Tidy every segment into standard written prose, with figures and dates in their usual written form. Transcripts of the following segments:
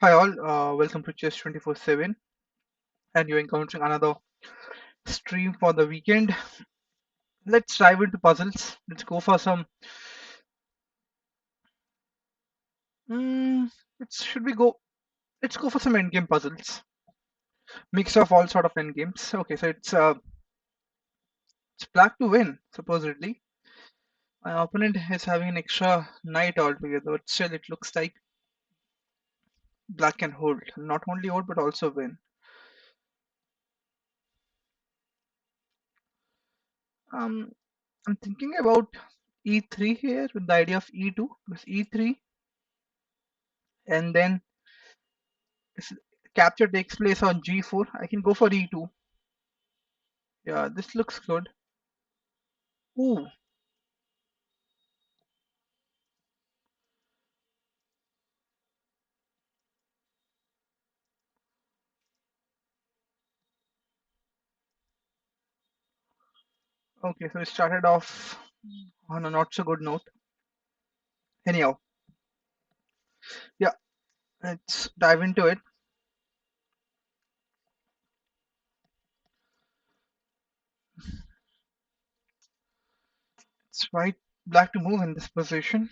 Hi all, welcome to Chess 24/7, and you're encountering another stream for the weekend. Let's dive into puzzles. Let's go for some. Mm, should we go? Let's go for some endgame puzzles. Mix of all sort of endgames. Okay, so it's black to win supposedly. My opponent is having an extra knight altogether, but still it looks like black can hold. Not only hold but also win. Um, I'm thinking about e3 here with the idea of e2 because e3 and then if capture takes place on g4, I can go for e2. Yeah, this looks good. Ooh, okay, so we started off on a not so good note. Anyhow, yeah, let's dive into it. It's white, black to move in this position.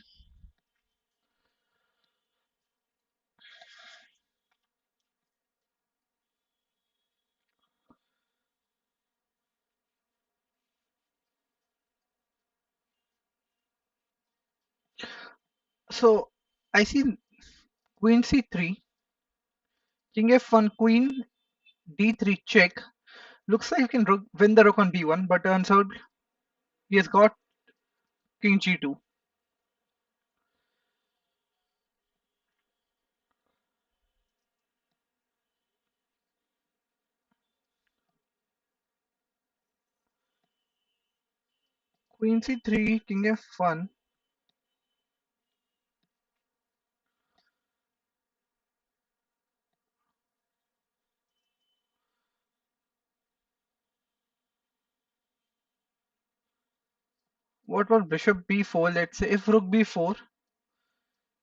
So I see queen c3, king f1, queen d3 check. Looks like you can win the rook on b1, but turns out he has got king g2. Queen c3, king f1. What about bishop b4? Let's say if rook b4,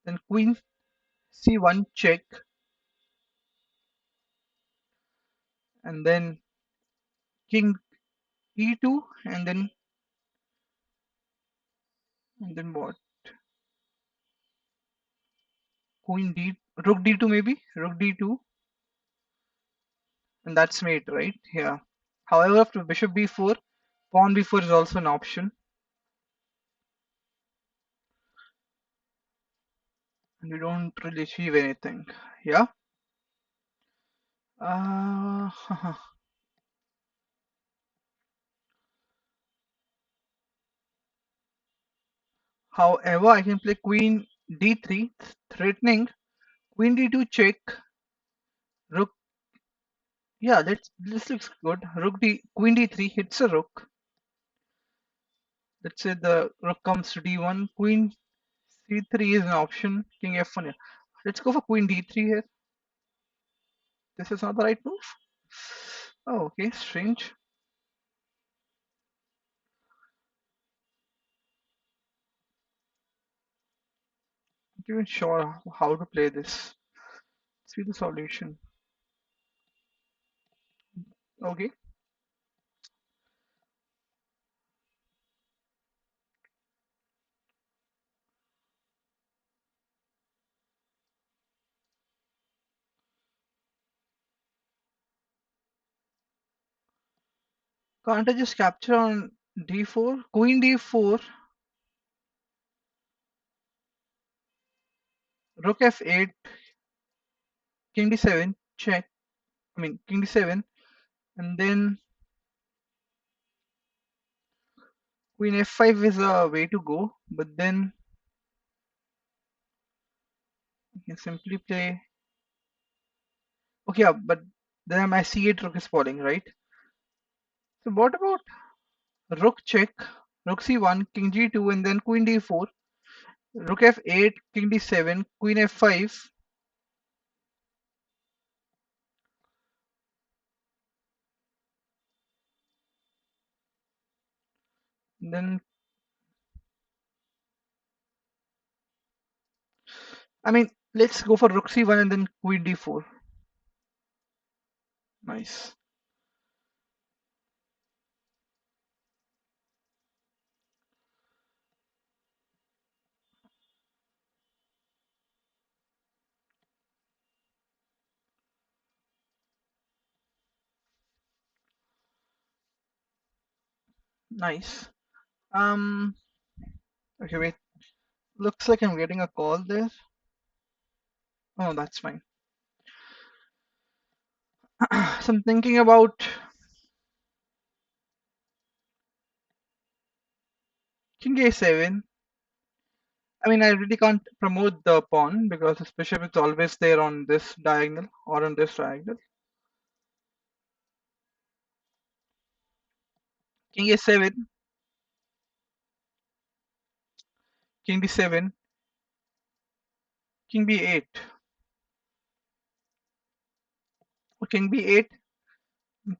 then queen c1 check, and then king e2, and then what? Queen d, rook d2 maybe, rook d2, and that's mate, right? Yeah. However, after bishop b4, pawn b4 is also an option, and we don't really achieve anything. Yeah. Uh, however, I can play queen d3, threatening queen d2 check, rook. Yeah, this looks good. Rook d, queen d3 hits a rook. Let's say the rook comes to d1, queen c3 is an option, king f1. Yeah. Let's go for queen d3 here. This is not the right move. Oh, okay, strange. Not even sure how to play this. See the solution. Okay. Can't I just capture on d4? Queen d4, rook f8, king d7, check. I mean, king d7, and then queen f5 is a way to go, but then you can simply play. Okay, yeah, but then my c8 rook is falling, right? So what about rook check, rook c1, king g2, and then queen d4, rook f8, king d7, queen f5, and then I mean Let's go for rook c1 and then queen d4. Nice. Nice. Um, okay, wait. Looks like I'm getting a call there. Oh, that's fine. So I'm thinking about king a7. I mean, I really can't promote the pawn because this bishop is always there on this diagonal or on this diagonal. King a7, king d7, king b8. Or king b8,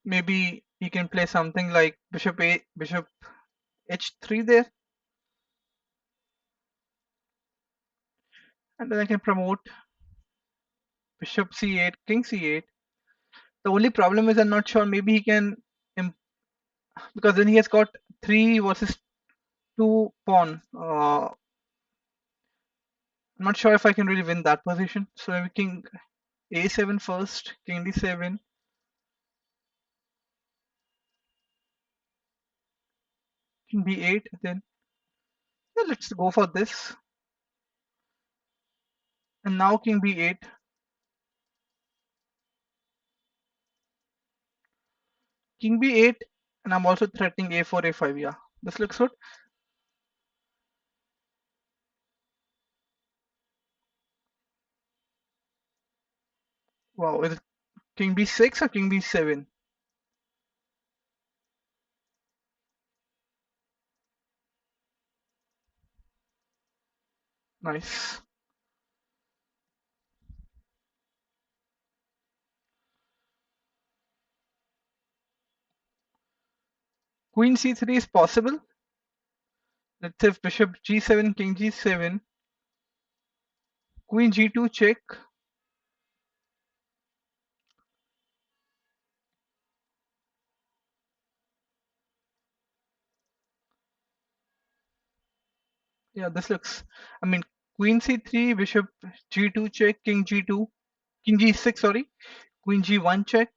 maybe you can play something like bishop h3 there, and then I can promote bishop c8, king c8. The only problem is I'm not sure. Maybe he can, because then he has got 3 versus 2 pawn. I'm not sure if I can really win that position. So maybe king a7 first, king d7, king b8. Then yeah, let's go for this. And now king b8, king b8, and I'm also threatening a4, a5. Yeah, this looks good. Wow, is it king b6 or king b7? Nice. Queen c3 is possible. Let's say if bishop g7, king g7, queen g2 check. Yeah, this looks. I mean, queen c3, bishop g2 check, king g2, king g6, sorry, queen g1 check,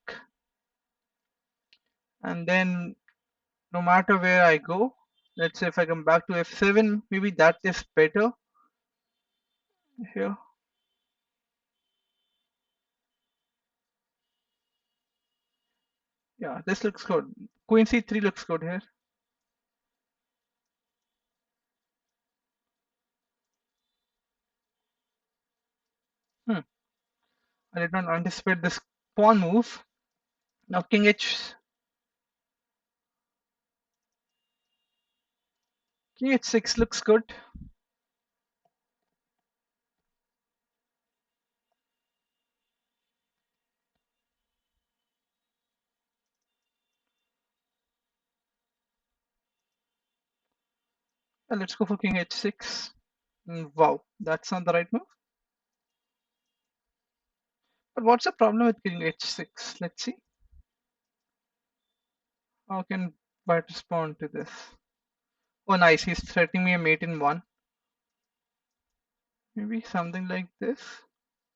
and then no matter where I go, let's say if I come back to f7, maybe that is better here. Yeah, this looks good. Queen c3 looks good here. Hmm. I did not anticipate this pawn move. Now king h6 looks good. Let's go for king h6. Wow, that's not the right move. But what's the problem with king h6? Let's see. How can White respond to this? Oh, nice. He's threatening me a mate in one. Maybe something like this.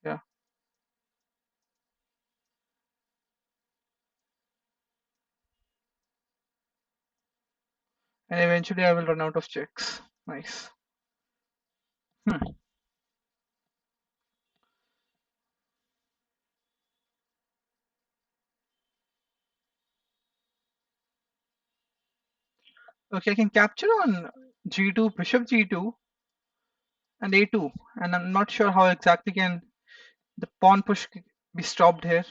Yeah. And eventually I will run out of checks. Nice. Hmm. Okay, I can capture on g2, bishop g2, and a2. And I'm not sure how exactly can the pawn push be stopped here.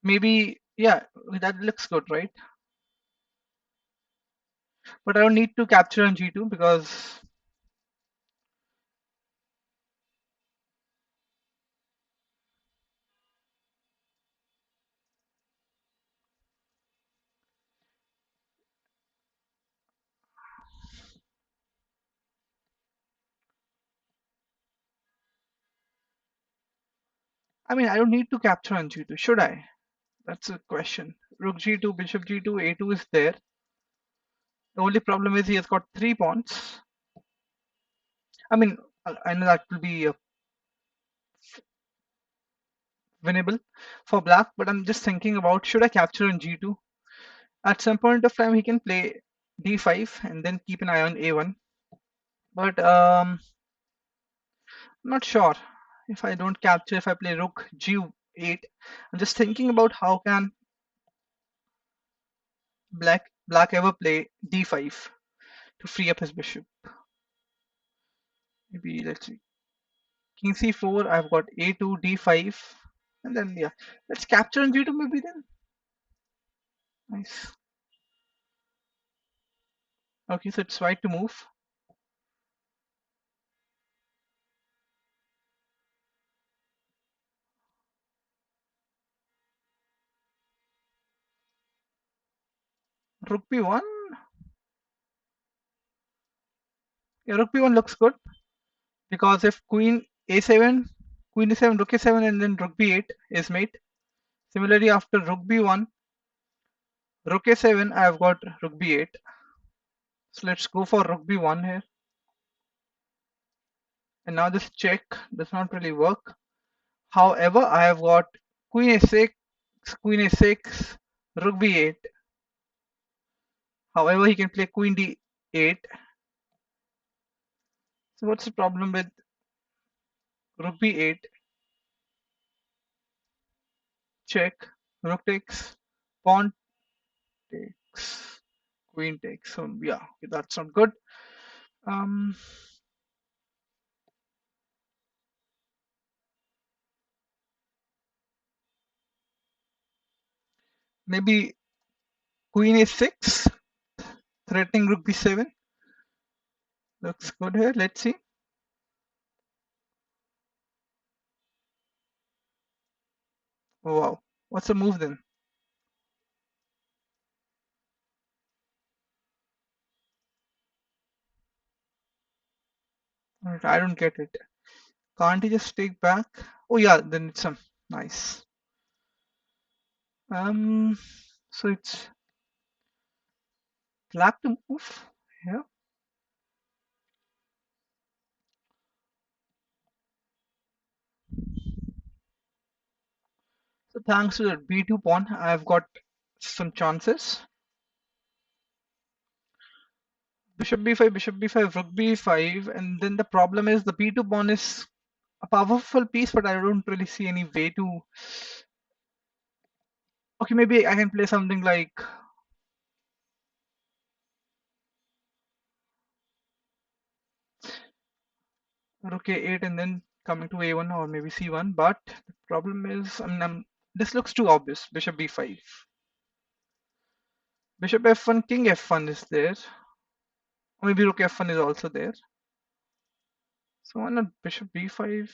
Maybe, yeah, that looks good, right? But I don't need to capture on g2 because I mean, I don't need to capture on g2, should I? That's a question. Rook g2, bishop g2, a2 is there. The only problem is he has got 3 pawns. I mean, I know that will be winnable for black, but I'm just thinking about, should I capture on g2? At some point of time, he can play d5 and then keep an eye on a1. But I'm not sure if I don't capture, if I play rook g8. I'm just thinking about how can black ever play d5 to free up his bishop. Maybe let's see. King c4, I've got a2, d5, and then yeah, let's capture on g2 maybe then. Nice. Okay, so it's right to move. Rook b1. Yeah, rook b1 looks good because if queen a7, queen a7, rook a7, and then rook b8 is mate. Similarly, after rook b1, rook a7, I've got rook b8. So let's go for rook b1 here. And now this check does not really work. However, I have got queen a6, queen a6, rook b8. However, he can play queen d8. So what's the problem with rook b8? Check, rook takes, pawn takes, queen takes. So yeah, okay, that's not good. Um, maybe queen a6, threatening rook b7. Looks good here. Let's see. Oh, wow. What's the move then? Alright, I don't get it. Can't he just take back? Oh yeah, then it's nice. Um, so it's black to move. Yeah. So thanks to the b2 pawn, I've got some chances. Bishop b5, rook b5, and then the problem is the b2 pawn is a powerful piece, but I don't really see any way to. Okay, maybe I can play something like rook a8 and then coming to a1 or maybe c1. But the problem is, I mean, this looks too obvious. Bishop b5, bishop f1, king f1 is there. Or maybe rook f1 is also there. So why not bishop b5?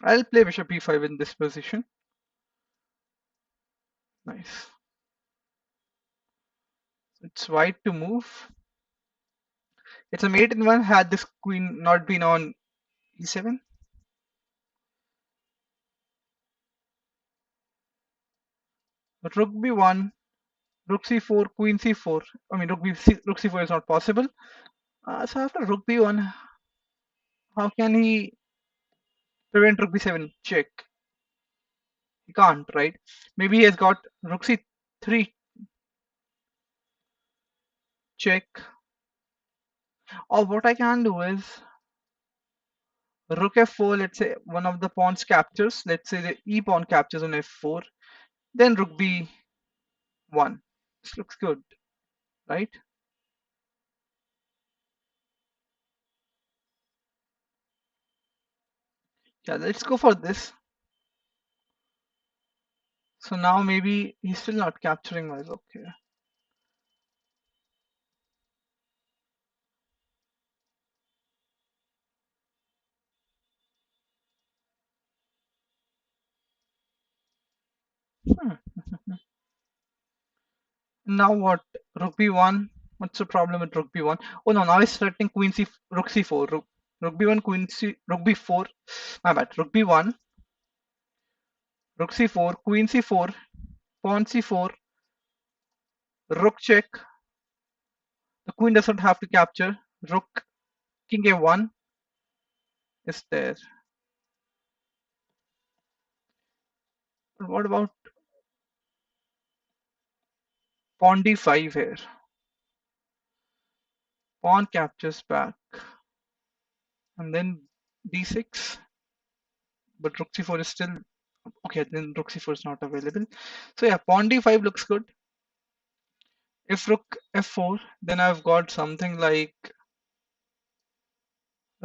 I'll play bishop b5 in this position. Nice. It's white to move. It's a mate in one had this queen not been on e7. Rook b1, rook c4, queen c4. I mean, rook c4 is not possible. So after rook b1, how can he prevent rook b7 check? He can't, right? Maybe he has got rook c3 check. Or what I can do is rook f4, let's say one of the pawns captures, let's say the e pawn captures on f4, then rook b1. This looks good, right? Yeah, let's go for this. So now maybe he's still not capturing my rook here. Hmm. Now what? Rook b1. What's the problem with rook b1? Oh no, now it's threatening queen c, rook c4. Rook b1, queen c, rook b4. My bad. Rook b1, rook c4, queen c4, pawn c4, rook check. The queen doesn't have to capture. Rook, king a1 is there. But what about pawn d5 here? Pawn captures back. And then d6. But rook c4 is still okay. Then rook c4 is not available. So yeah, pawn d5 looks good. If rook f4, then I've got something like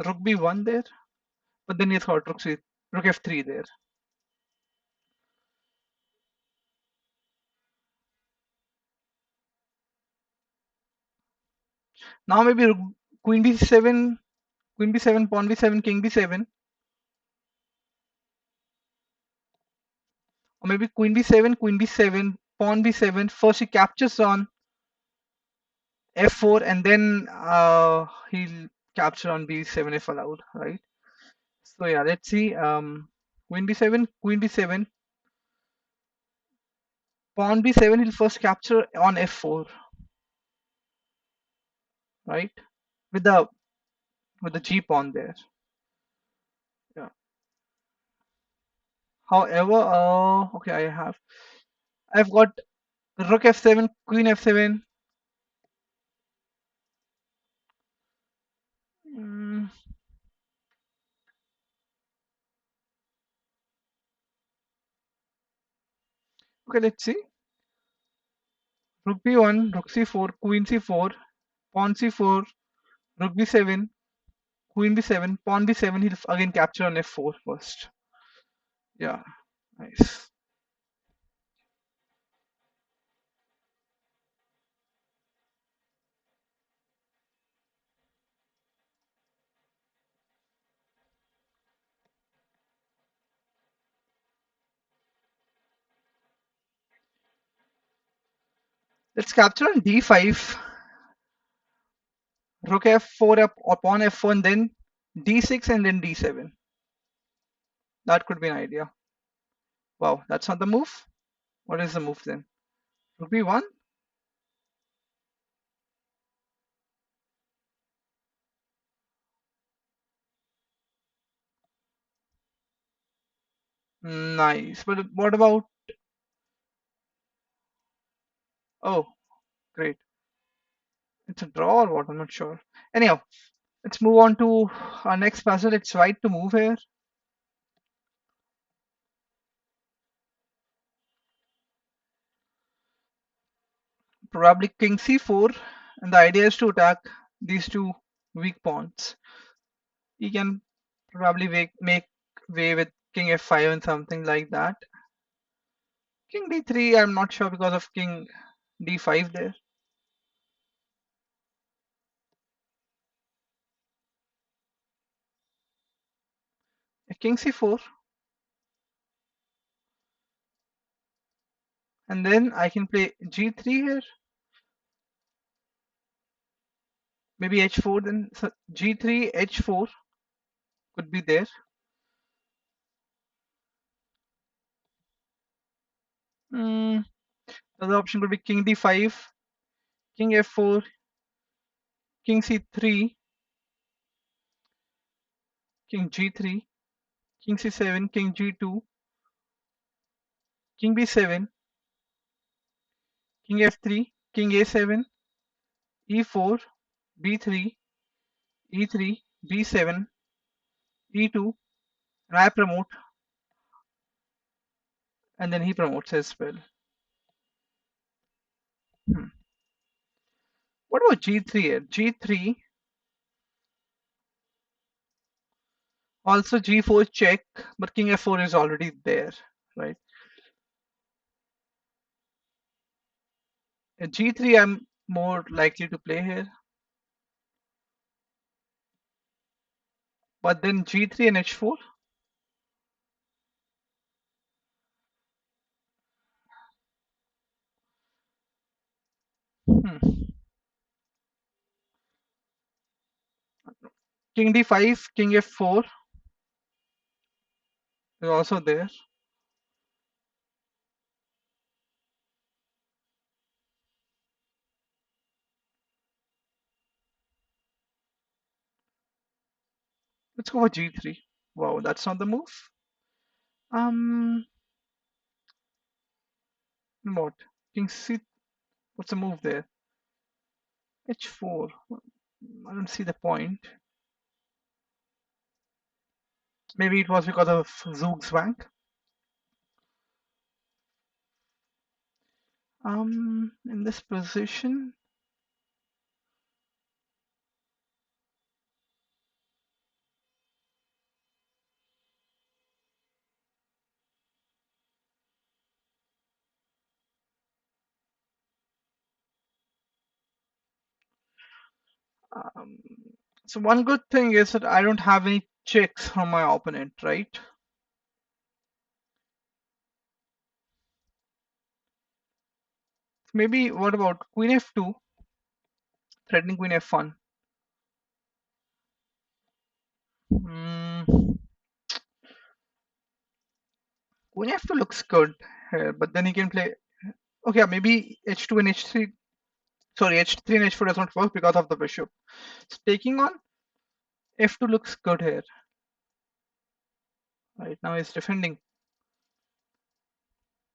rook b1 there. But then you've got rook f3 there. Now maybe queen b7, queen b7, pawn b7, king b7, or maybe queen b7, pawn b7. First he captures on f4, and then he'll capture on b7 if allowed, right? So yeah, let's see. Queen b7, queen b7, pawn b7. He'll first capture on f4, right? With the g pawn there. Yeah. However, okay, I've got rook f7, queen f7. Mm, okay, let's see. Rook b1, rook c4, queen c4, pawn c4, rook b7, queen b7, pawn b7. He'll again capture on f4 first. Yeah, nice. Let's capture on d5, rook f4 up or pawn f4, and then d6 and then d7. That could be an idea. Wow, that's not the move. What is the move then? Rook b1. Nice. But what about? Oh, great. It's a draw or what? I'm not sure. Anyhow, let's move on to our next puzzle. It's white to move here. Probably king c4, and the idea is to attack these two weak pawns. He can probably make way with king f5 and something like that. King d3, I'm not sure because of king d5 there. King c4, and then I can play g3 here. Maybe h4 then. So g3, h4 could be there. Hmm. The other option could be king d5, king f4, king c3, king g3, king c7, king g2, king b7, king f3, king a7, e4, b3, e3, b7, e2, and I promote, and then he promotes as well. Hmm. What about g3 here? G3, also g4 check, but king f4 is already there, right? G3 I'm more likely to play here, but then g3 and h4. King d5, king f4 is also there. Let's go for g3. Wow, that's not the move. Um, what? King c. What's the move there? h4. I don't see the point. Maybe it was because of Zugzwang. In this position, um, so one good thing is that I don't have any checks from my opponent, right? Maybe what about queen f2, threatening queen f1? Mm, queen f2 looks good here, but then he can play. Okay, yeah, maybe h2 and h3. Sorry, h3 and h4 does not work because of the bishop. So taking on f2 looks good here. Right now he's defending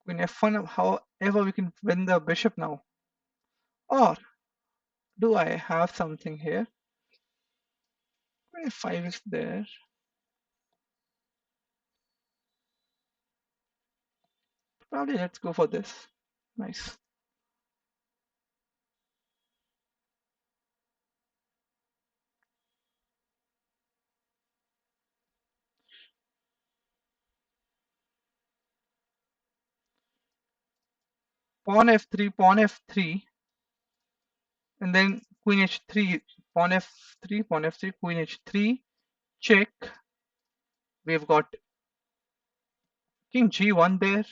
queen f1. However, we can win the bishop now. Or do I have something here? Queen f5 is there. Probably let's go for this. Nice. Pawn f3, and then queen h3, pawn f3, pawn f3, queen h3, check. We've got king g1 there,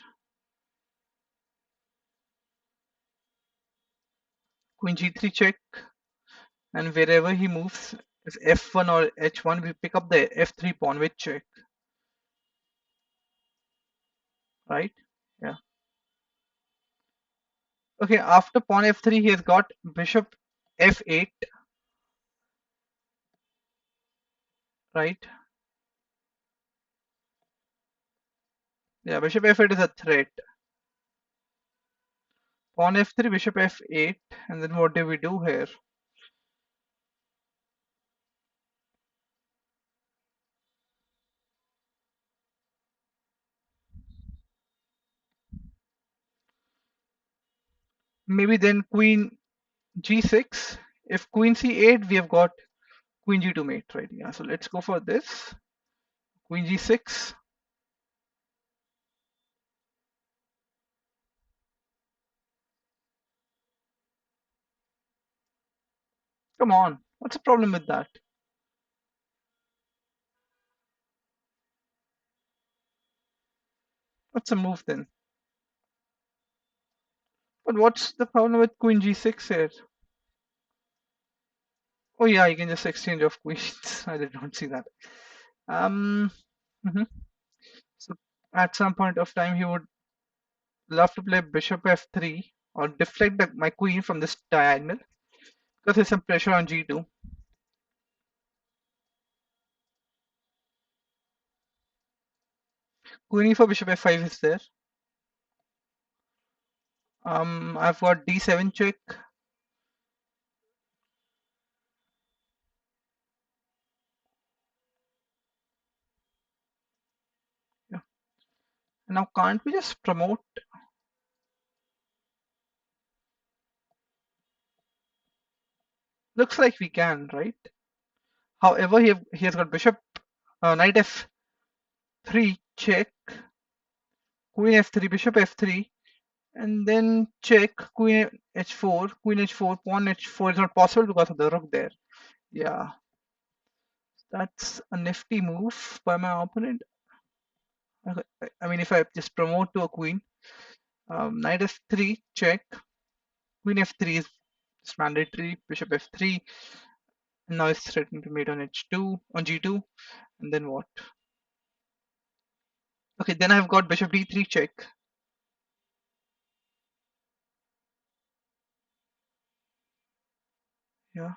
queen g3 check, and wherever he moves, if f1 or h1, we pick up the f3 pawn with check, right? Yeah. Okay, after pawn f3, he has got bishop f8, right? Yeah, bishop f8 is a threat. Pawn f3, bishop f8, and then what do we do here? Maybe then queen g6. If queen c8, we have got queen g2 mate, right? Yeah, so let's go for this. Queen g6. Come on, what's the problem with that? What's the move then? But what's the problem with queen g6 here? Oh yeah, you can just exchange of queens. I did not see that. Um, mhm. So at some point of time, he would love to play bishop f3 or deflect my queen from this diagonal because there's some pressure on g2. Queen e4 bishop f5 is there. I've got d7 check. Yeah. Now can't we just promote? Looks like we can, right? However, he has got bishop knight f3 check, queen f3, bishop f3, and then check queen h4, queen h4, pawn h4 is not possible because of the rook there. Yeah, that's a nifty move by my opponent. I mean, if I just promote to a queen, knight f3 check, queen f3 is just mandatory, bishop f3, And now it's threatening to mate on h2, on g2, and then what? Okay, then I've got bishop d3 check. Yeah,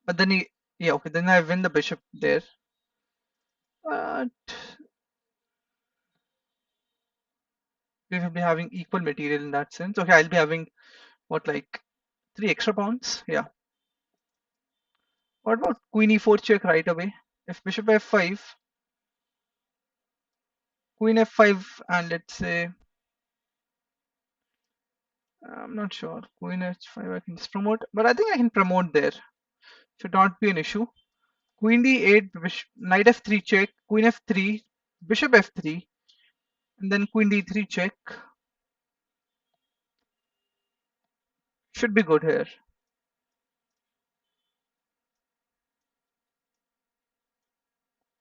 but then yeah, okay, then I win the bishop there. But we will be having equal material in that sense. Okay, I'll be having what, like 3 extra pawns? Yeah. What about queen e4 check right away? If bishop f5, queen f5, and let's say, I'm not sure, queen h5, I can just promote, but I think I can promote there. Should not be an issue. Queen d8, knight f3 check, queen f3, bishop f3, and then queen d3 check. Should be good here.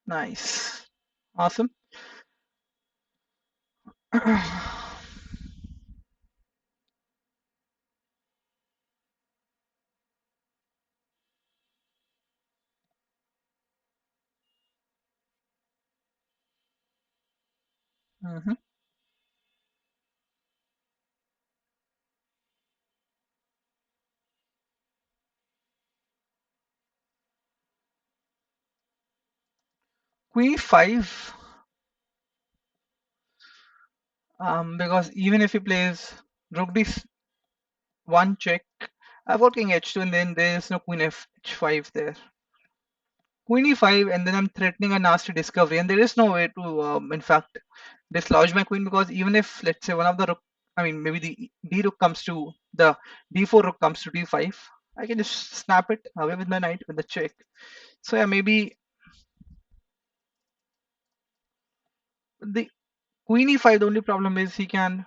Nice. Awesome. Mhm. Queen e5, because even if he plays rook d1 check, I've got king h2, and then there's no queen h5 there. Queen e5, and then I'm threatening a nasty discovery, and there is no way to, in fact, dislodge my queen, because even if, let's say, one of the rook, I mean, maybe the d rook comes to the d4 rook comes to d5, I can just snap it away with my knight with the check. So yeah, maybe the queen e5. The only problem is he can.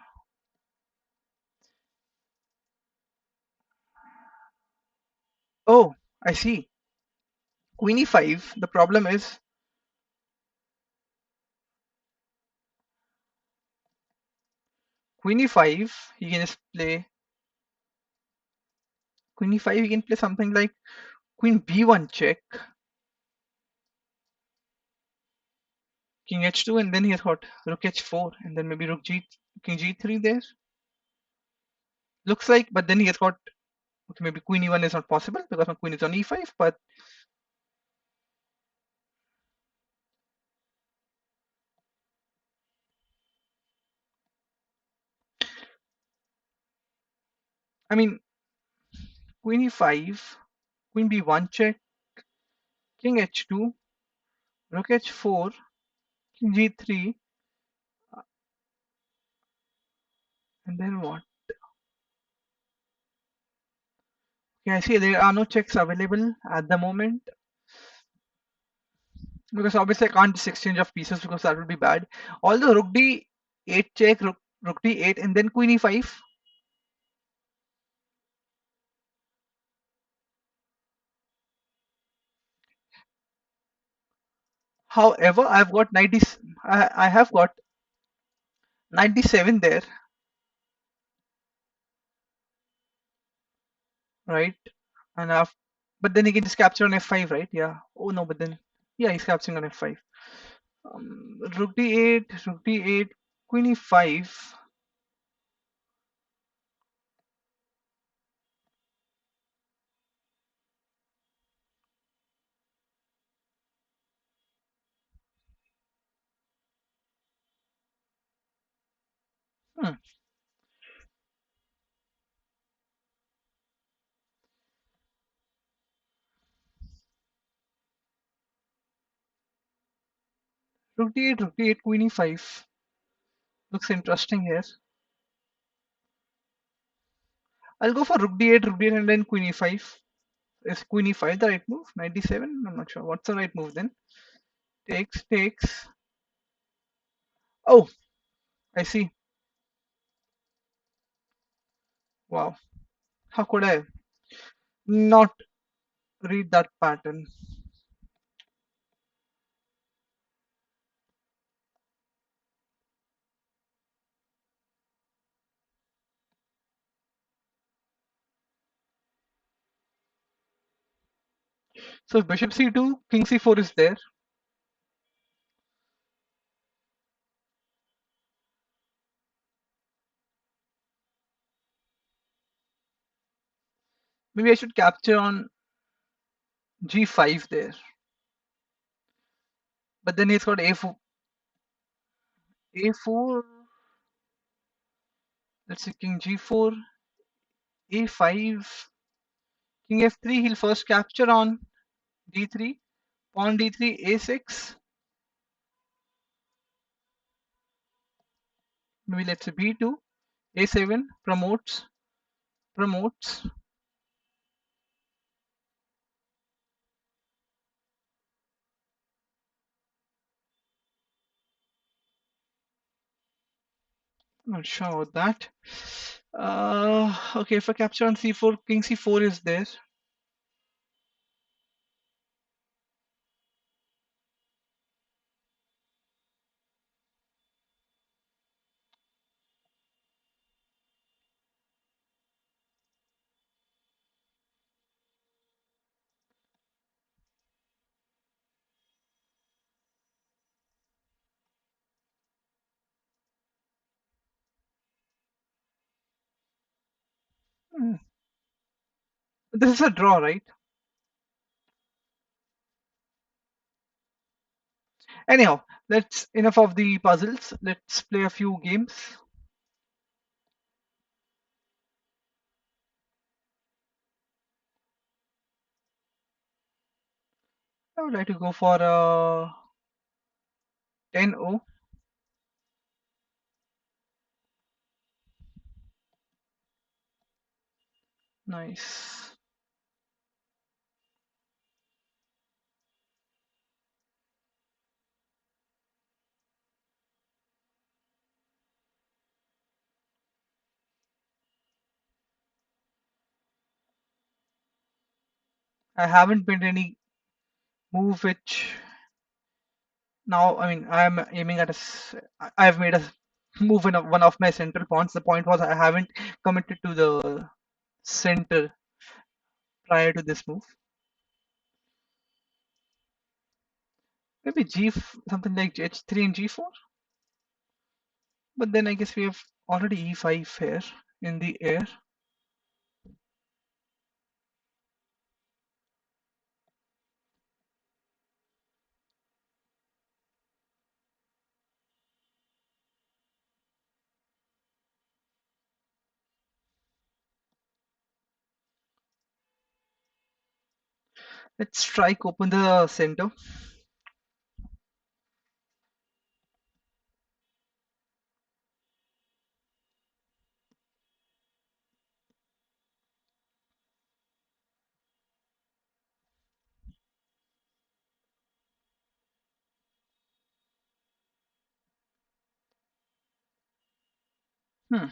Oh, I see. Queen e5. The problem is queen e5. He can just play queen e5. He can play something like queen b1 check, king h2, and then he has got rook h4, and then maybe king g3 there. Looks like, but then he has got, okay, maybe queen e1 is not possible because my queen is on e5. But I mean, queen e5, queen b1 check, king h2, rook h4, king g3, and then what? Okay, I see there are no checks available at the moment, because obviously I can't just exchange of pieces because that would be bad. Although rook d8 check, rook d8, and then queen e5. However, I have got 97 there, right? And I've, but then he can just capture on f5, right? Yeah. Oh no, but then yeah, he's capturing on f5. Rook d8, rook d8, queen e5. Hmm. Rook d8, queen e5. Looks interesting here. I'll go for rook d8, and then queen e5. Is queen e5 the right move? 97? I'm not sure. What's the right move then? Takes. Oh, I see. Wow. How could I not read that pattern? So if bishop c2, king c4 is there. Maybe I should capture on g5 there. But then he's got a4. A4. Let's see, king g4, a5, king f3. He'll first capture on d3, pawn d3, a6. Maybe let's say b2, a7, promotes. Not sure about that. Okay, if I capture on c4, king c4 is there. Hmm. This is a draw, right? Anyhow, let's enough of the puzzles. Let's play a few games. I would like to go for a 10-0. Nice. I haven't made any move which now, I mean, I'm aiming at I've made a move in one of my central pawns. The point was I haven't committed to the center prior to this move. Maybe something like h3 and g4. But then I guess we have already e5 here in the air. Let's strike open the center. Hmm.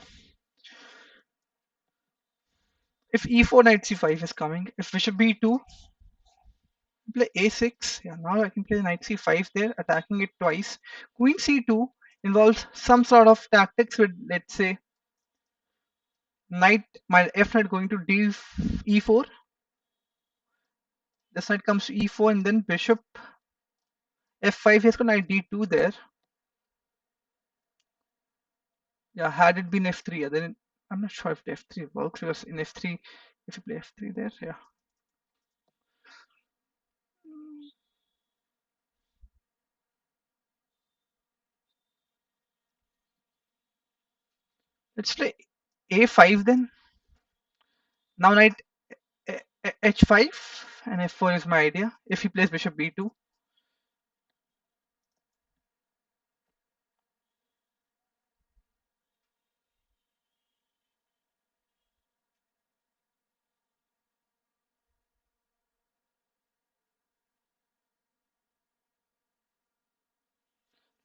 If e4 knight c5 is coming, if bishop b2, play a6. Yeah, now I can play knight c5 there, attacking it twice. Queen c2 involves some sort of tactics with, let's say, knight, my f knight going to e4. This knight comes to e4 and then bishop f5. He's got knight d2 there. Yeah, had it been f3, yeah, then I'm not sure if the f3 works because in f3, if you play f3 there, yeah. Let's play a5 then. Now knight h5 and f4 is my idea. If he plays bishop b2,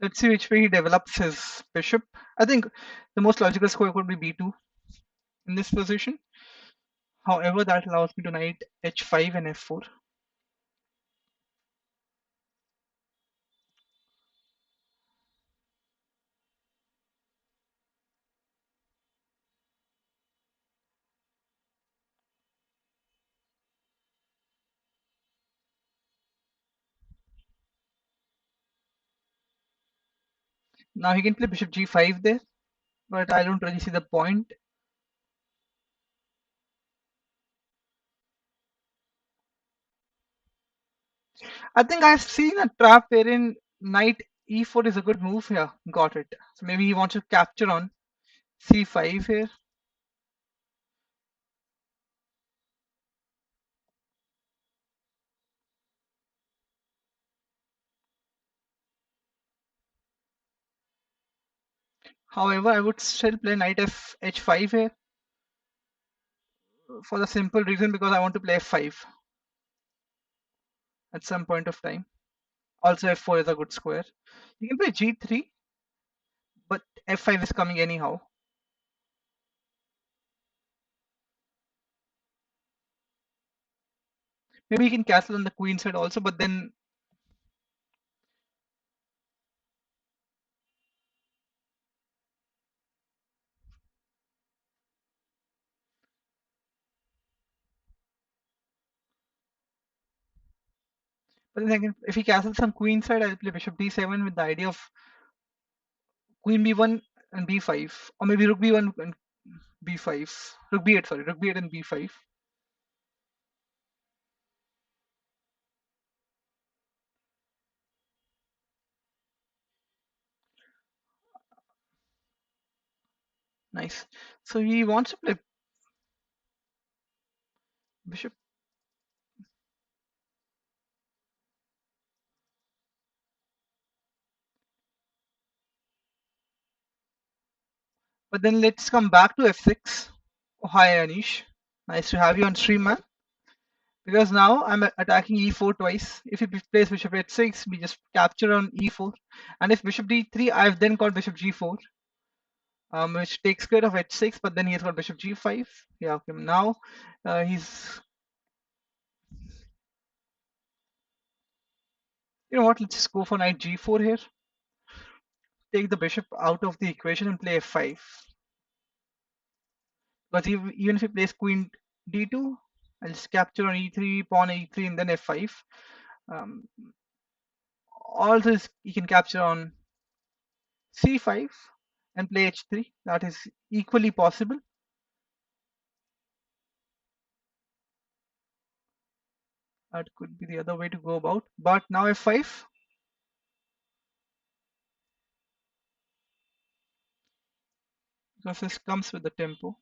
let's see which way he develops his bishop. I think the most logical square could be b2 in this position. However, that allows me to knight h5 and f4. Now he can play bishop g5 there, but I don't really see the point. I think I've seen a trap wherein knight e4 is a good move. Yeah, got it. So maybe he wants to capture on c5 here. However, I would still play knight f h5 here for the simple reason because I want to play f5 at some point of time. Also, f4 is a good square. You can play g3, but f5 is coming anyhow. Maybe he can castle on the queen side also, but then again, if he castles on queen side, I'll play bishop d7 with the idea of queen b1 and b5, or maybe rook b1 and b5, rook b8, sorry, rook b8 and b5. Nice. So he wants to play bishop, but then let's come back to f6. Oh, hi Anish, nice to have you on stream, man. Because now I'm attacking e4 twice. If he plays bishop h6, we just capture on e4, and if bishop d3, I've then got bishop g4, which takes care of h6. But then he's got bishop g5. Yeah, okay. Now he's, you know what? Let's just go for knight g4 here. Take the bishop out of the equation and play f5. Because even if he plays queen d2, I'll just capture on e3, pawn e3, and then f5. Um, also, you can capture on c5 and play h3. That is equally possible. That could be the other way to go about. But now f5. Because this comes with the tempo.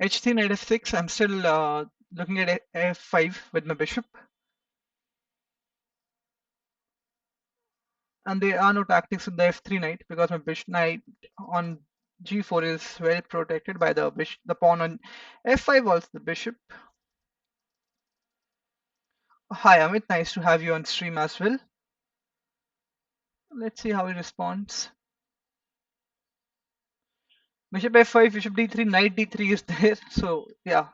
h3, knight f6. I'm still looking at f5 with my bishop. And there are no tactics with the f3 knight because my bishop knight on g4 is well protected by the bishop, the pawn on f5, also the bishop. Hi Amit, nice to have you on stream as well. Let's see how he responds. Bishop f5, bishop d3, knight d3 is there. So yeah,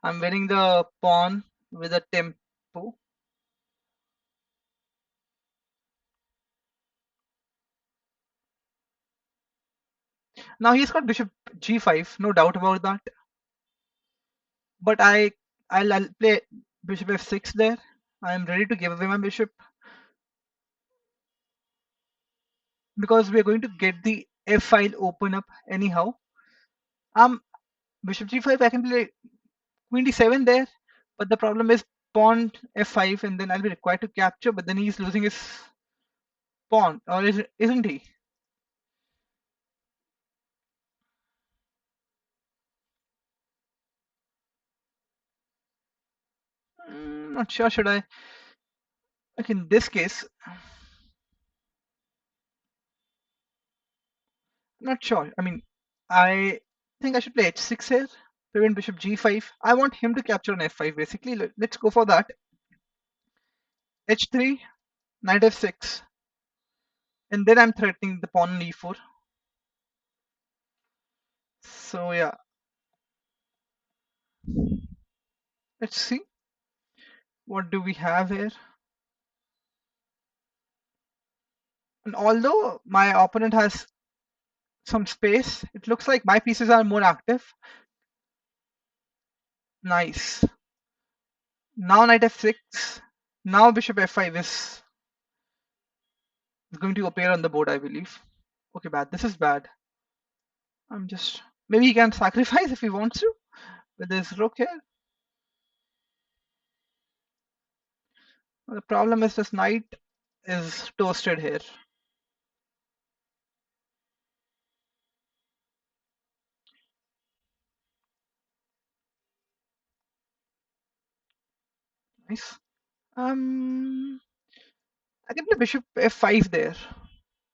I'm winning the pawn with a tempo. Now he's got bishop g5, no doubt about that. But I'll play bishop f6 there. I'm ready to give away my bishop because we're going to get the f file open up anyhow. Bishop g5, I can play queen d7 there, but the problem is pawn f5, and then I'll be required to capture. But then he's losing his pawn, or isn't he? Not sure. Should I? Like in this case, not sure. I mean, I think I should play h6 here, prevent bishop g5. I want him to capture on f5 basically. Let's go for that. h3, knight f6, and then I'm threatening the pawn on e4. So yeah, let's see what do we have here. And although my opponent has some space, it looks like my pieces are more active. Nice. Now knight f6. Now bishop f5 is going to appear on the board, I believe. Okay, bad. This is bad. I'm just maybe he can sacrifice if he wants to with his rook here. The problem is this knight is toasted here. Nice. I can play bishop f5 there.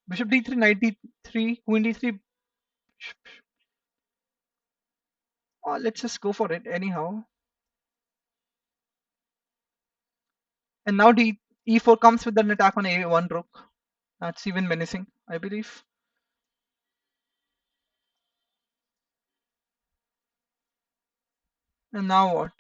Bishop d3, knight d3, queen d3. Oh, let's just go for it anyhow. And now e4 comes with an attack on a1 rook. That's even menacing, I believe. And now what?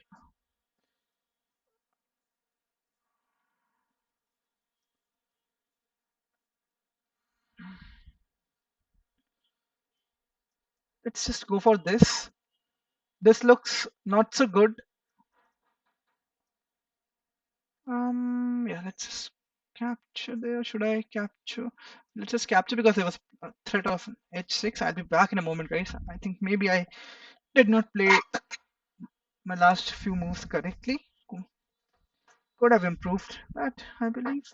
Let's just go for this. This looks not so good. Yeah, let's just capture there. Should I capture? Let's just capture because there was a threat of h6. I'll be back in a moment, guys. I think maybe I did not play my last few moves correctly. Could have improved that, I believe.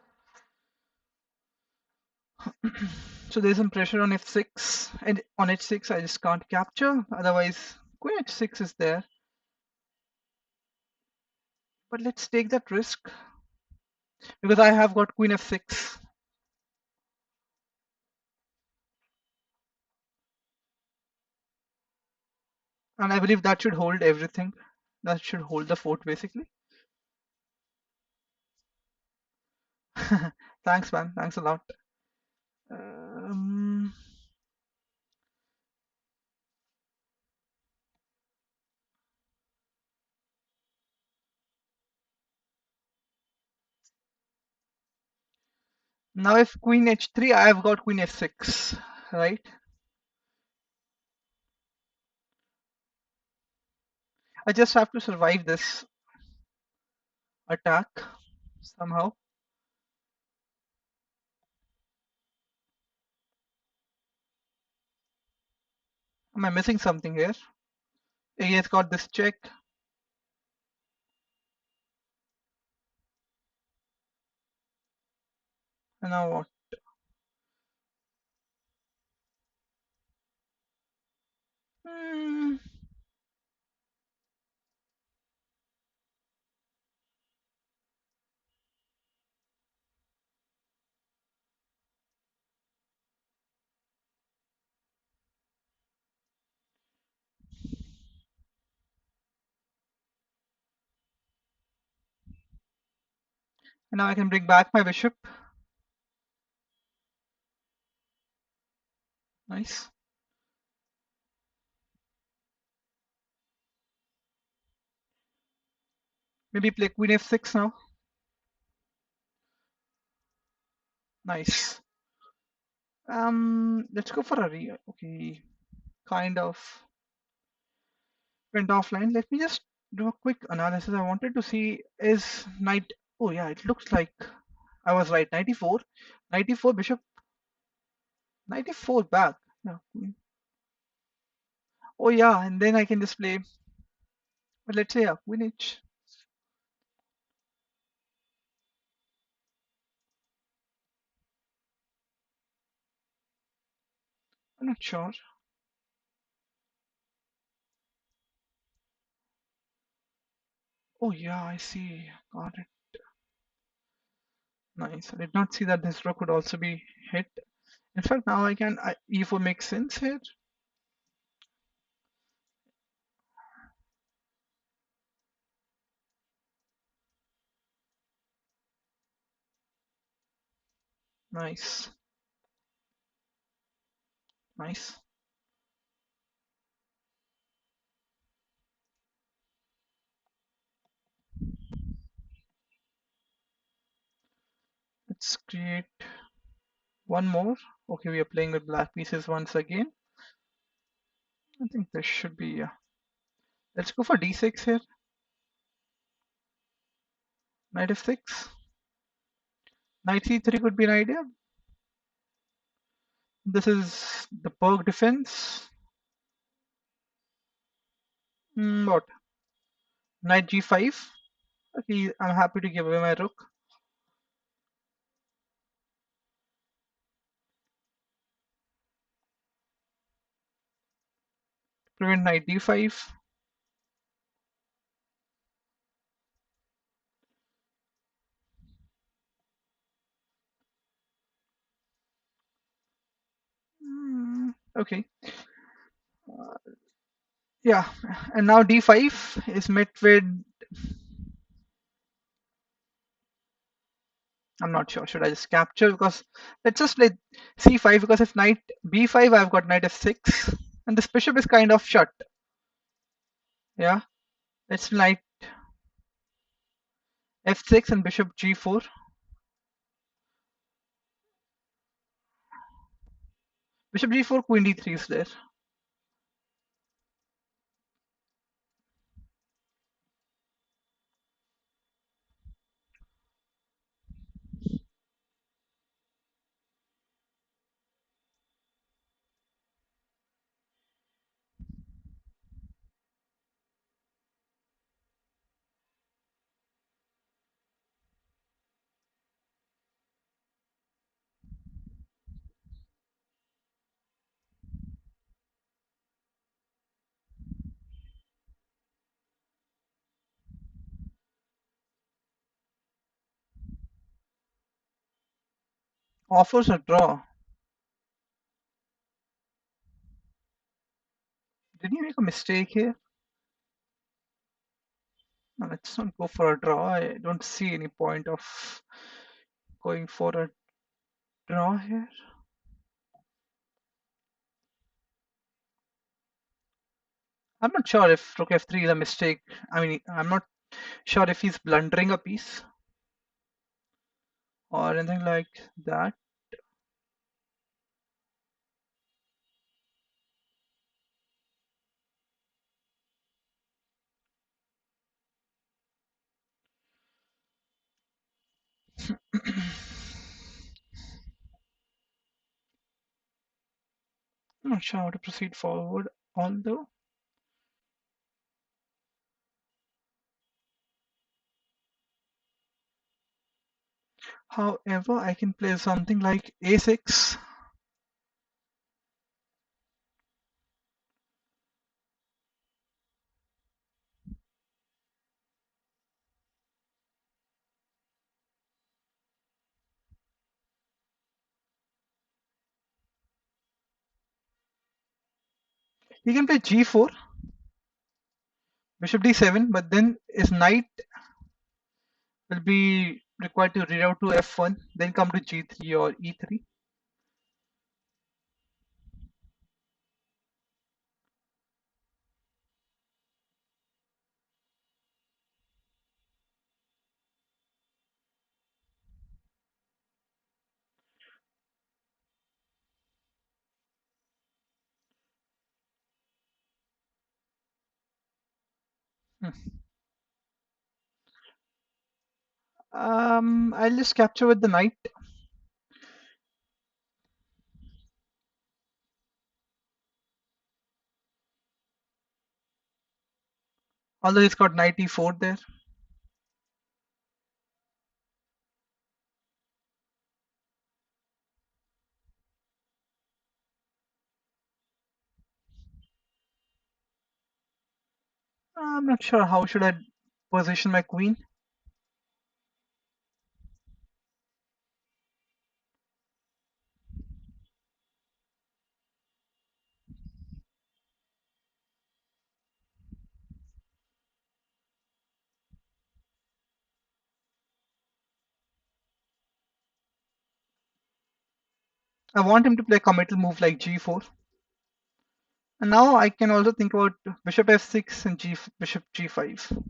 So there's some pressure on f6, and on h6 I just can't capture. Otherwise, queen h6 is there. But let's take that risk because I have got queen f6. And I believe that should hold everything. That should hold the fort basically. Thanks, man. Thanks a lot. Um, Now if queen h3, I have got queen f6, right? I just have to survive this attack somehow. Am I missing something here? He has got this check. And now what? Hmm, and now I can bring back my bishop. Nice. Maybe play queen f6 now. Nice. Let's go for a okay, kind of went offline. Let me just do a quick analysis. I wanted to see is knight. Oh yeah, it looks like I was right. 94, 94 bishop, 94 back. Yeah. Oh yeah, and then I can just play. But let's say yeah, queen h. I'm not sure. Oh yeah, I see. Got it. Nice. I did not see that this rook could also be hit. In fact, now e4 makes sense here. Nice. Nice. Let's create one more. Okay, we are playing with black pieces once again. I think this should be, yeah. Let's go for d6 here. Knight f6. Knight c3 could be an idea. This is the Berg defense. What? Knight g5. Okay, I'm happy to give away my rook. Prevent knight d5. Okay. Yeah, and now d5 is met with, I'm not sure, should I just capture? Because let's just play c5, because if knight b5, I've got knight f6, and this bishop is kind of shut. Yeah, let's knight f6 and bishop g4. Bishop g4, queen d3 is there. Offers a draw. Did he make a mistake here? No, let's not go for a draw. I don't see any point of going for a draw here. I'm not sure if rook f3 is a mistake. I mean, I'm not sure if he's blundering a piece or anything like that. I'm not sure how to proceed forward, although. However, I can play something like a6. He can play g4, bishop d7, but then his knight will be required to reroute to f1, then come to g3 or e3. I'll just capture with the knight. Although he's got knight e4 there. I'm not sure how should I position my queen. I want him to play a committal move like g4. And now I can also think about bishop f6 and bishop g5.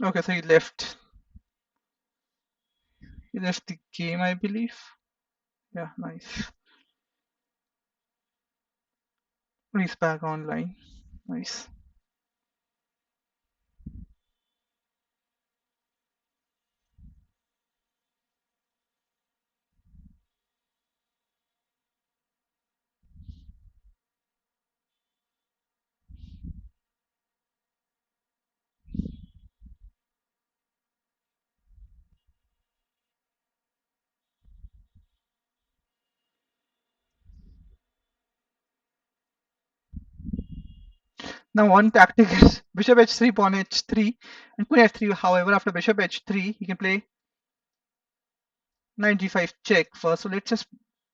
Okay, so he left the game, I believe. Yeah, nice. He's back online. Nice. Now one tactic is bishop h3, pawn h3, and queen f3. However, after bishop h3, he can play knight g5 check first. So let's just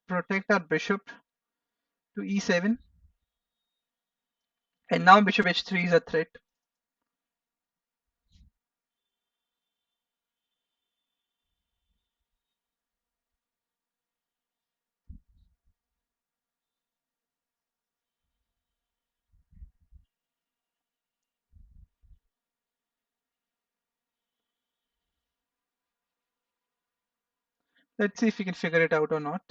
protect our bishop to e7. And now bishop h3 is a threat. Let's see if we can figure it out or not.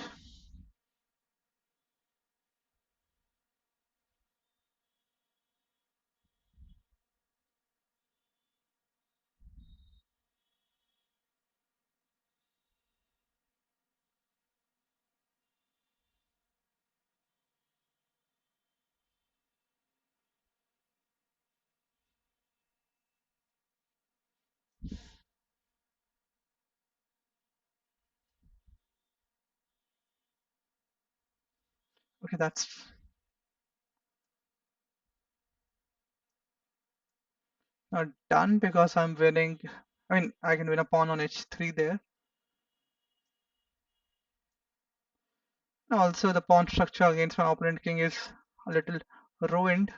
Okay, that's not done because I'm winning. I mean, I can win a pawn on h3 there. Also, the pawn structure against my opponent king is a little ruined.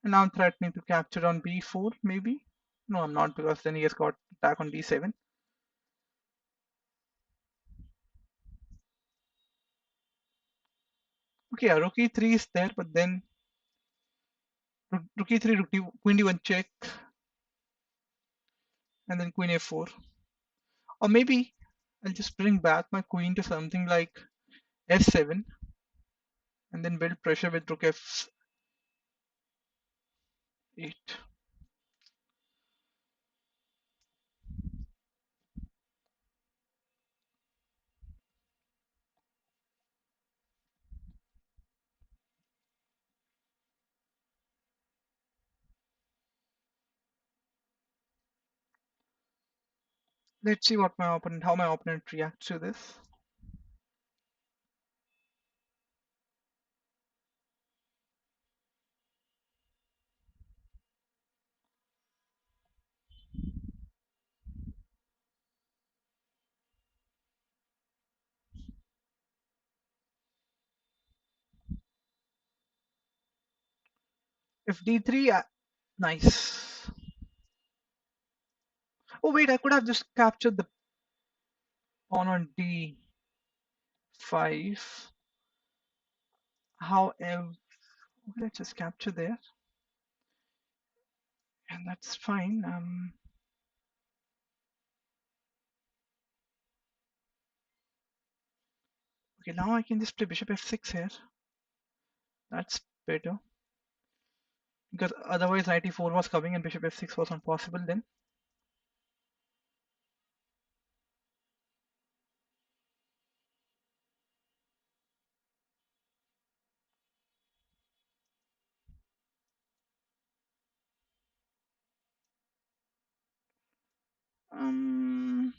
And now I'm threatening to capture on b4, maybe? No, I'm not, because then he has got attack on d7. Okay, yeah, rook e3 is there, but then rook e3, queen d1 check, and then queen a4. Or maybe I'll just bring back my queen to something like f7, and then build pressure with rook f8. Let's see how my opponent reacts to this. If d3, nice. Oh wait, I could have just captured the pawn on d5. However, let's just capture there, and that's fine. Okay, now I can just play bishop f6 here. That's better, because otherwise knight e4 was coming and bishop f6 was not possible then. Um,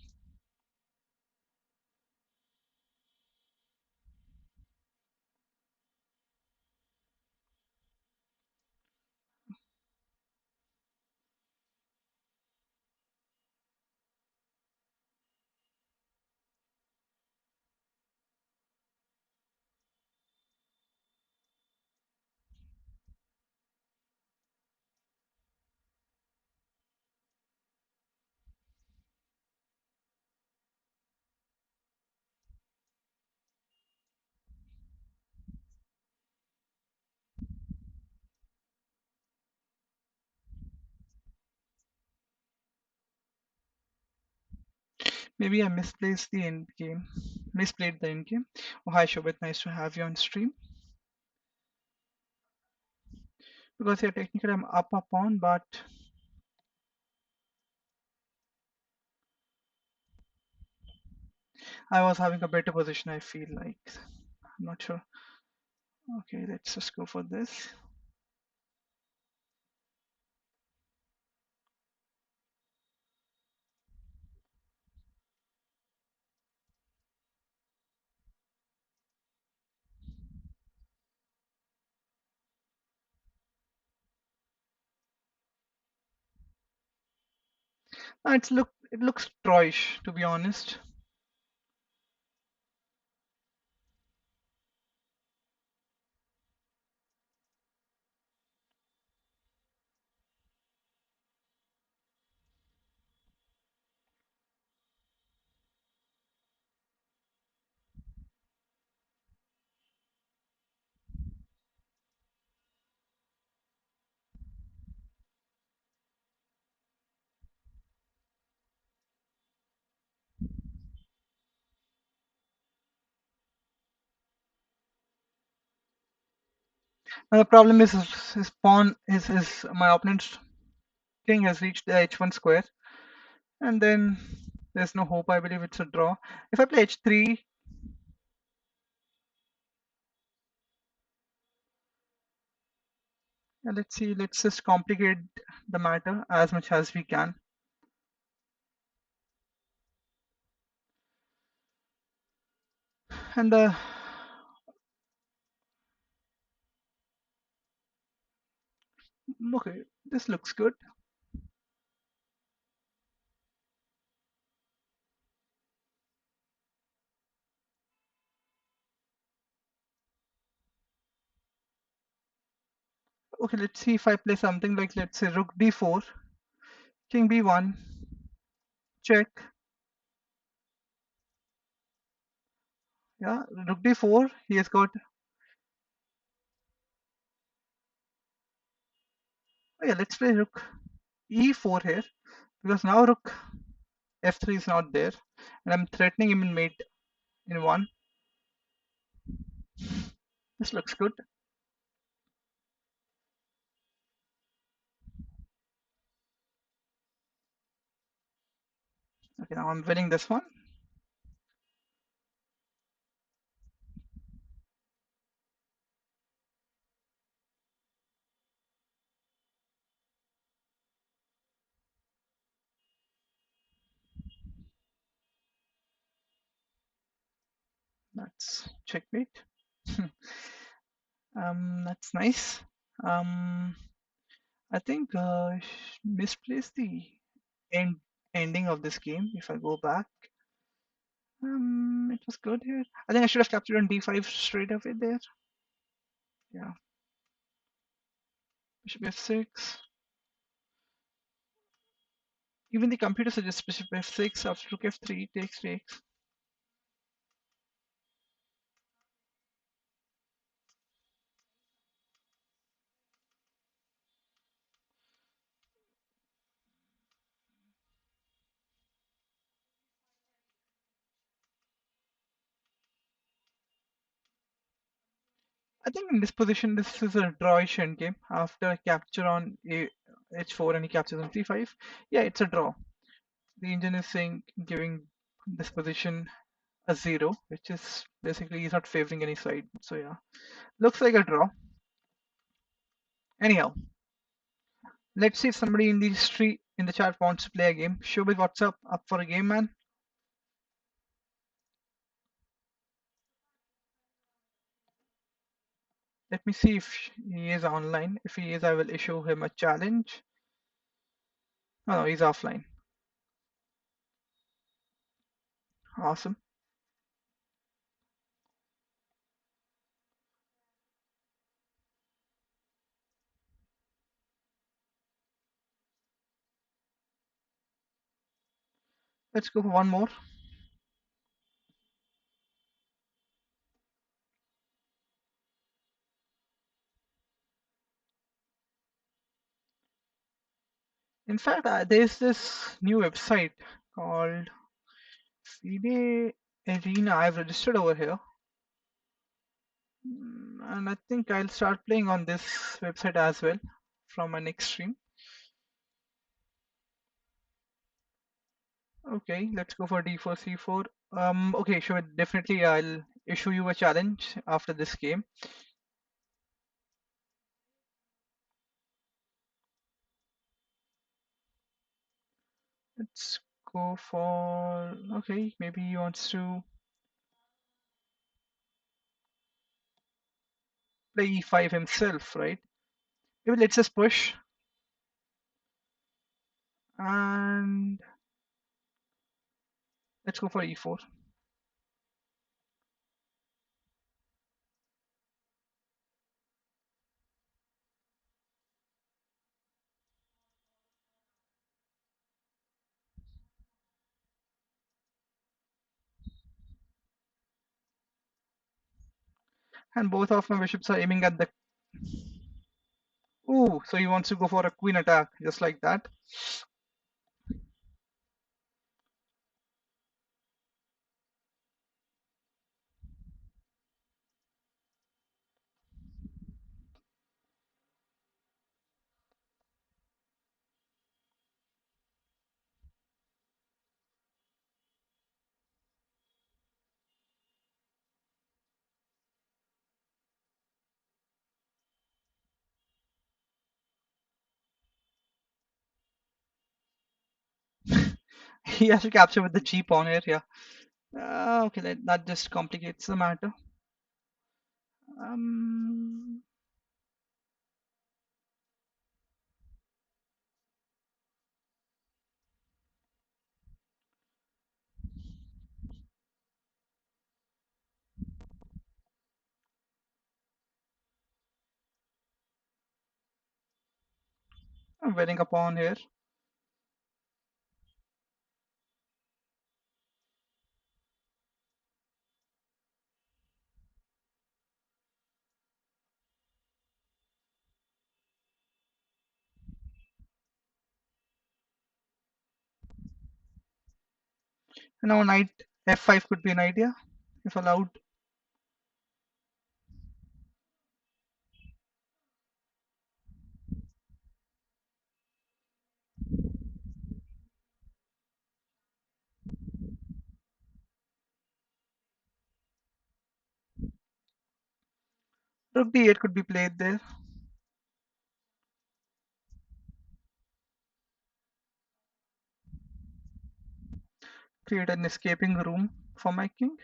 Maybe I misplaced the end game. Misplayed the end game. Oh, hi Shobit, nice to have you on stream. Because yeah, technically I'm up on, but I was having a better position, I feel like. I'm not sure. Okay, let's just go for this. It looks drawish, to be honest. And the problem is his pawn is my opponent's king has reached the h1 square, and then there's no hope. I believe it's a draw. If I play h3, let's see. Let's just complicate the matter as much as we can. And okay, this looks good. Okay, let's see if I play something like, let's say, rook d4, king b1, check. Yeah, rook d4. He has got. Oh yeah, let's play rook e4 here, because now rook f3 is not there, and I'm threatening him in mate in one. This looks good. Okay, now I'm winning this one. That's checkmate. That's nice. Um, I think misplaced the end ending of this game. If I go back, it was good here. I think I should have captured on d5 straight away there. Yeah, bishop f6. Even the computer suggests bishop f6 after rook f3 takes. I think in this position, this is a drawish endgame. After a capture on h4 and he captures on c5, yeah, it's a draw. The engine is saying giving this position a 0, which is basically he's not favoring any side. So yeah, looks like a draw. Anyhow, let's see if somebody in the street in the chat wants to play a game. Shobit, what's up? Up for a game, man? Let me see if he is online. If he is, I will issue him a challenge. Oh no, he's offline. Awesome. Let's go for one more. In fact, there's this new website called FIDE Arena, I've registered over here. And I think I'll start playing on this website as well from my next stream. Okay, let's go for D4, C4. Okay, sure, definitely I'll issue you a challenge after this game. Let's go for, okay, maybe he wants to play E5 himself, right? Maybe let's just push and let's go for E4. And both of my bishops are aiming at the. Ooh, so he wants to go for a queen attack, just like that. He has to capture with the G pawn here, yeah. Okay, that just complicates the matter. Um, I'm winning a pawn here. Now knight f5 could be an idea, if allowed. Rook d8 could be played there. Create an escaping room for my king.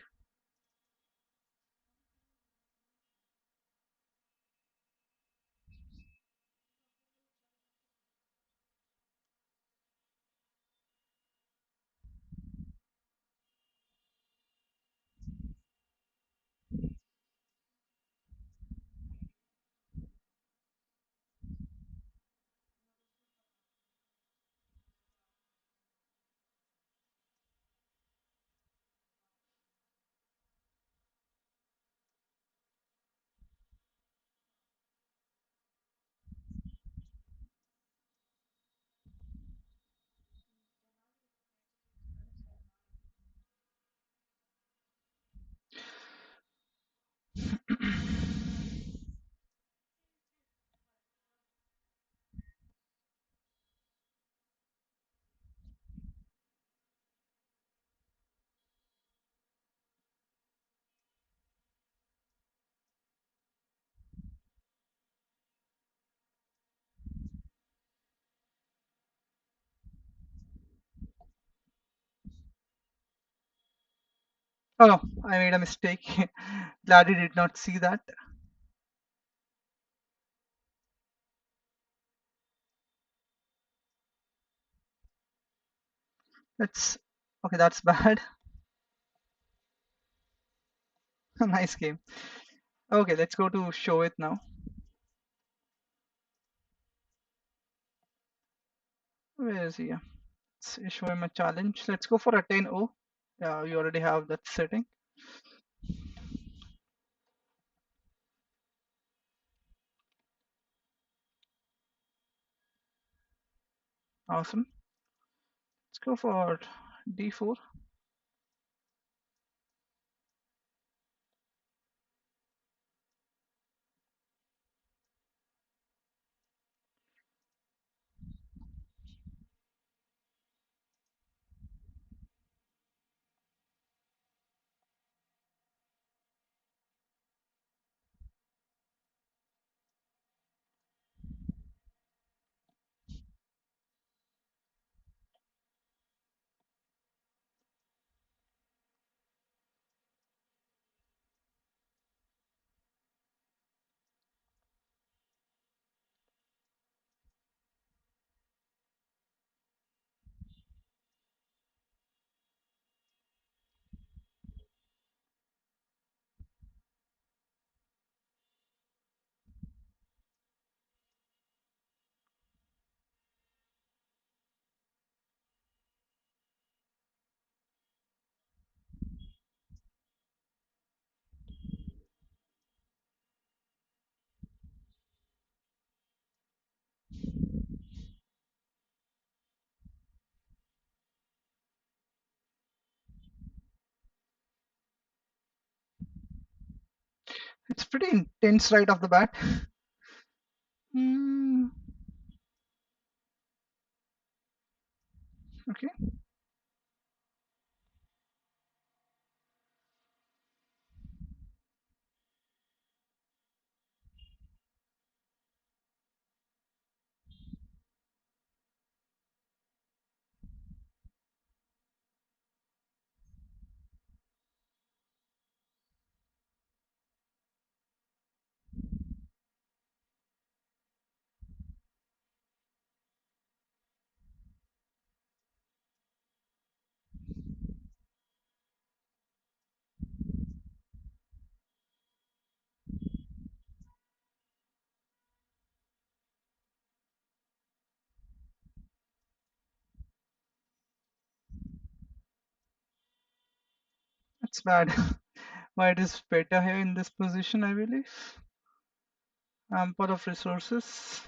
Oh, I made a mistake. Glad he did not see that. That's okay, that's bad. Nice game. Okay, let's go to show it now. Where is he? Let's issue him a challenge. Let's go for a 10-0. Yeah, you already have that setting. Awesome. Let's go for d4. It's pretty intense right off the bat. Hmm. Okay. That's bad. White is better here in this position, I believe. Ample of resources.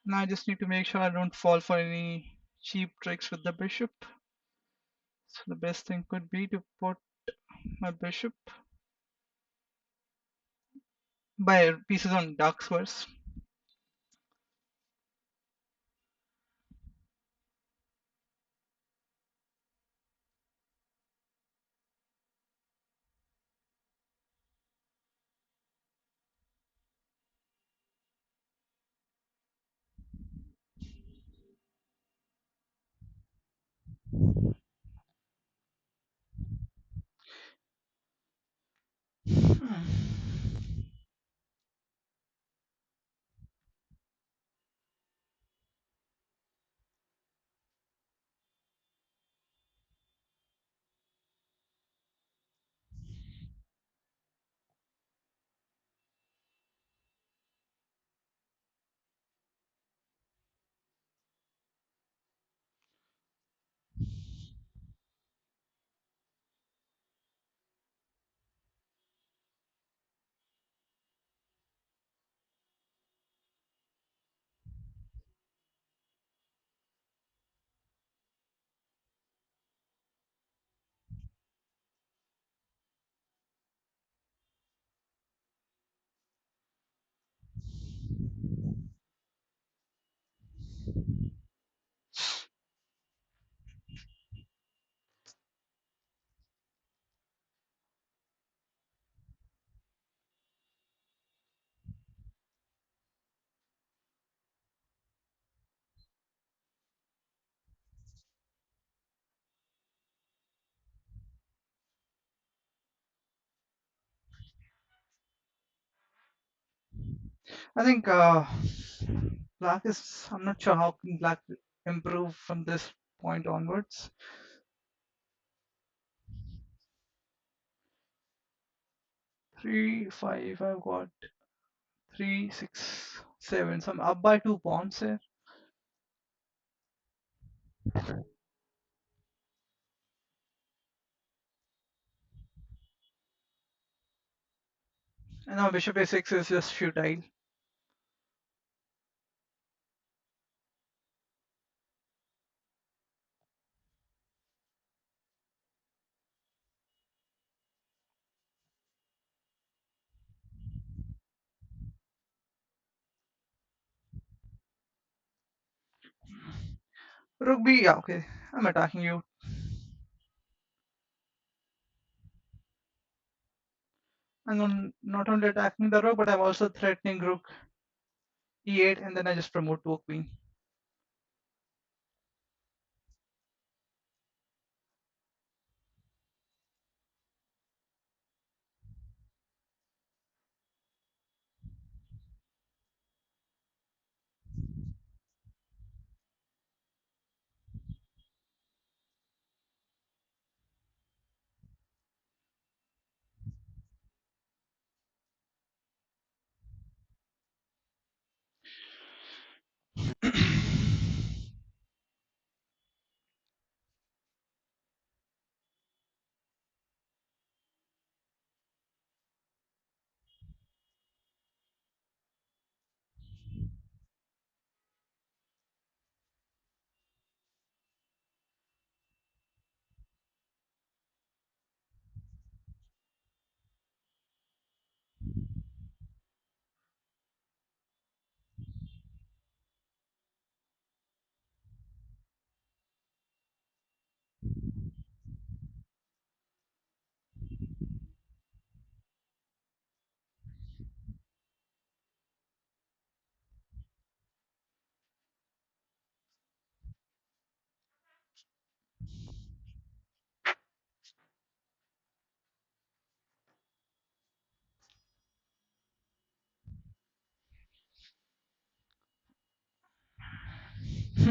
Now I just need to make sure I don't fall for any cheap tricks with the bishop. So the best thing could be to put my bishop by pieces on dark squares. I think black is. I'm not sure how can black improve from this point onwards. 3, 5. I've got 3, 6, 7. So I'm up by 2 pawns here. And now bishop a6 is just futile. Rook b. Yeah, okay. I'm attacking you. Not only attacking the rook, but I'm also threatening rook e8, and then I just promote to a queen.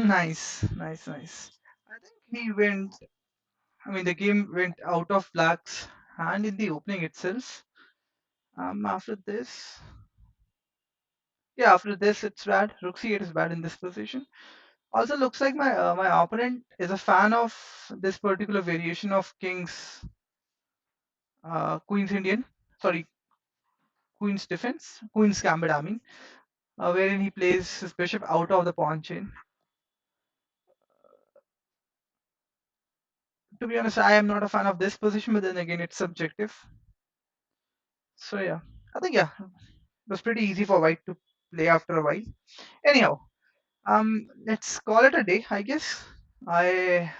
Nice, nice, nice. I think he went. I mean, the game went out of Black's hand in the opening itself. After this, yeah, after this it's bad. Rook c8 is bad in this position. Also, looks like my opponent is a fan of this particular variation of King's Queen's Indian. Sorry, Queen's defense, Queen's Gambit. I mean, wherein he plays his bishop out of the pawn chain. To be honest, I am not a fan of this position, but then again, it's subjective. So yeah, I think yeah, it was pretty easy for White to play after a while. Anyhow, let's call it a day, I guess. I